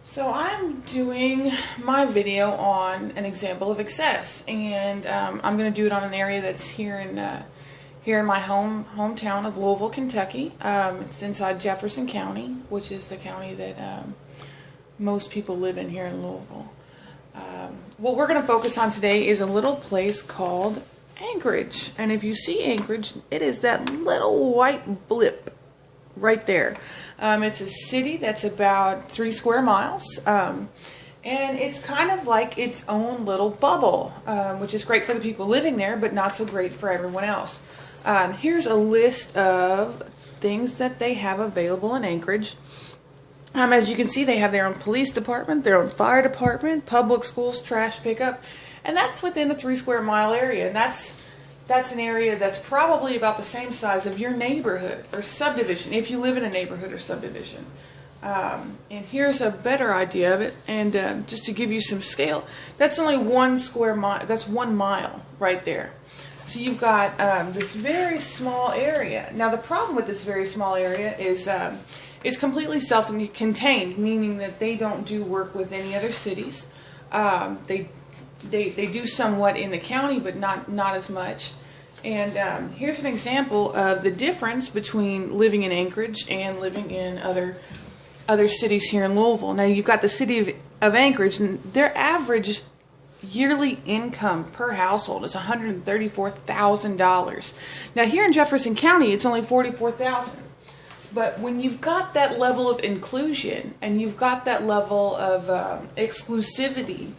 So I'm doing my video on an example of excess, and I'm going to do it on an area that's here in my hometown of Louisville, Kentucky. It's inside Jefferson County, which is the county that most people live in here in Louisville. What we're going to focus on today is a little place called Anchorage, and if you see Anchorage, it is that little white blip right there. It's a city that's about 3 square miles, and it's kind of like its own little bubble, which is great for the people living there, but not so great for everyone else. Here's a list of things that they have available in Anchorage. As you can see, they have their own police department, their own fire department, public schools, trash pickup, and that's within a 3 square mile area, and that's an area that's probably about the same size of your neighborhood or subdivision, if you live in a neighborhood or subdivision. And here's a better idea of it, and just to give you some scale, that's only 1 square mile, that's 1 mile right there. So you've got this very small area. Now the problem with this very small area is it's completely self-contained, meaning that they don't do work with any other cities. They do somewhat in the county, but not as much. And here's an example of the difference between living in Anchorage and living in other cities here in Louisville. Now you've got the city of Anchorage, and their average yearly income per household is $134,000. Now here in Jefferson County, it's only $44,000. But when you've got that level of inclusion and you've got that level of exclusivity,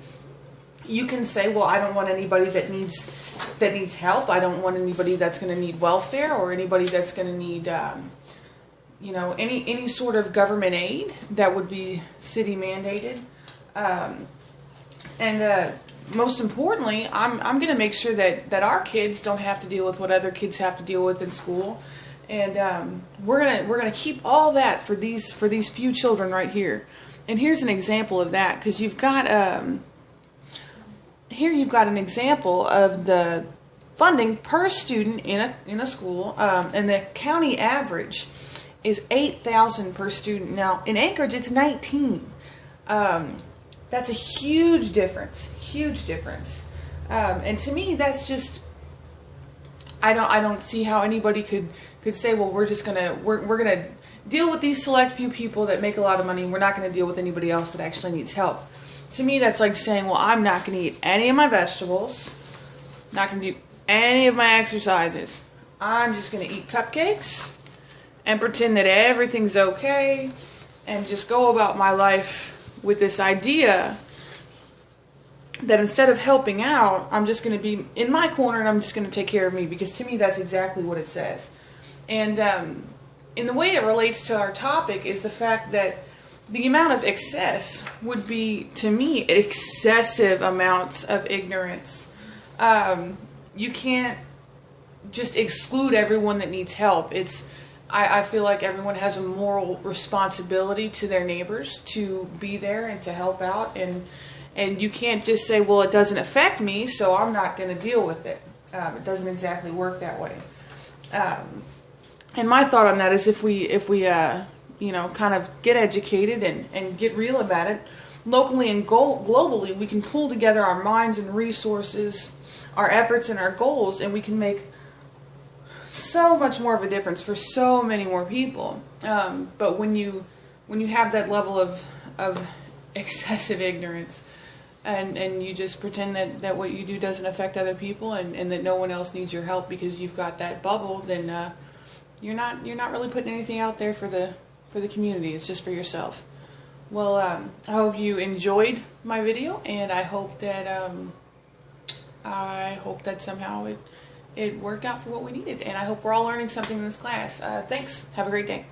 you can say, well, I don't want anybody that needs help. I don't want anybody that's going to need welfare or anybody that's going to need, any sort of government aid that would be city mandated. Most importantly, I'm going to make sure that our kids don't have to deal with what other kids have to deal with in school, and we're gonna keep all that for these few children right here. And here's an example of that, because you've got here you've got an example of the funding per student in a school, and the county average is $8,000 per student. Now in Anchorage, it's $19,000. That's a huge difference, and to me, that's just, I don't see how anybody could say, well, we're gonna deal with these select few people that make a lot of money, and we're not gonna deal with anybody else that actually needs help. To me, that's like saying, well, I'm not gonna eat any of my vegetables, not gonna do any of my exercises. I'm just gonna eat cupcakes and pretend that everything's okay, and just go about my life with this idea that instead of helping out, I'm just going to be in my corner and I'm just going to take care of me, because to me that's exactly what it says. And in the way it relates to our topic is the fact that the amount of excess would be, to me, excessive amounts of ignorance. You can't just exclude everyone that needs help. I feel like everyone has a moral responsibility to their neighbors to be there and to help out, and you can't just say, well, it doesn't affect me, so I'm not going to deal with it. It doesn't exactly work that way. And my thought on that is, if we kind of get educated and get real about it, locally and globally, we can pull together our minds and resources, our efforts and our goals, and we can make so much more of a difference for so many more people. But when you have that level of excessive ignorance, and you just pretend that what you do doesn't affect other people, and that no one else needs your help because you've got that bubble, then you're not really putting anything out there for the community. It's just for yourself. Well, I hope you enjoyed my video, and I hope that somehow it worked out for what we needed, and I hope we're all learning something in this class. Thanks. Have a great day.